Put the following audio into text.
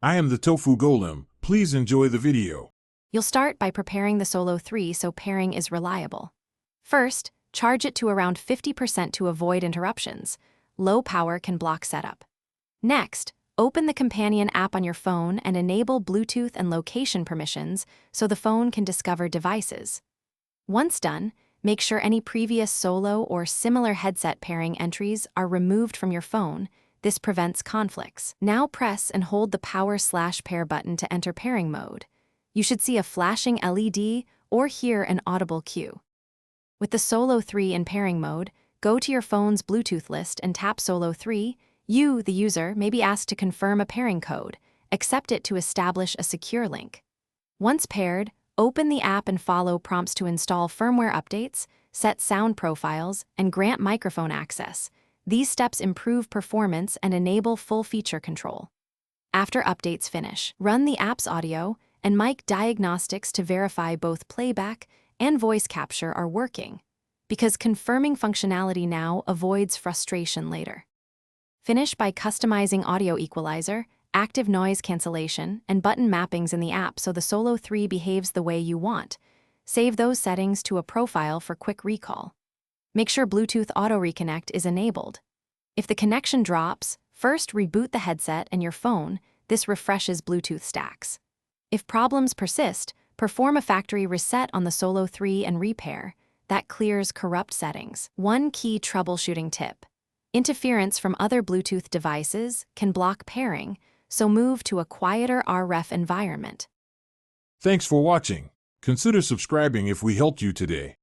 I am the Tofu Golem. Please enjoy the video. You'll start by preparing the Solo 3 so pairing is reliable. First, charge it to around 50% to avoid interruptions. Low power can block setup. Next, open the companion app on your phone and enable Bluetooth and location permissions so the phone can discover devices. Once done, make sure any previous Solo or similar headset pairing entries are removed from your phone. This prevents conflicts. Now press and hold the power/pair button to enter pairing mode. You should see a flashing LED or hear an audible cue. With the Solo 3 in pairing mode, go to your phone's Bluetooth list and tap Solo 3. You, the user, may be asked to confirm a pairing code. Accept it to establish a secure link. Once paired, open the app and follow prompts to install firmware updates, set sound profiles, and grant microphone access. These steps improve performance and enable full feature control. After updates finish, run the app's audio and mic diagnostics to verify both playback and voice capture are working, because confirming functionality now avoids frustration later. Finish by customizing audio equalizer, active noise cancellation, and button mappings in the app so the Solo 3 behaves the way you want. Save those settings to a profile for quick recall. Make sure Bluetooth Auto Reconnect is enabled. If the connection drops, first reboot the headset and your phone. This refreshes Bluetooth stacks. If problems persist, perform a factory reset on the Solo 3 and repair. That clears corrupt settings. One key troubleshooting tip: interference from other Bluetooth devices can block pairing, so move to a quieter RF environment. Thanks for watching. Consider subscribing if we helped you today.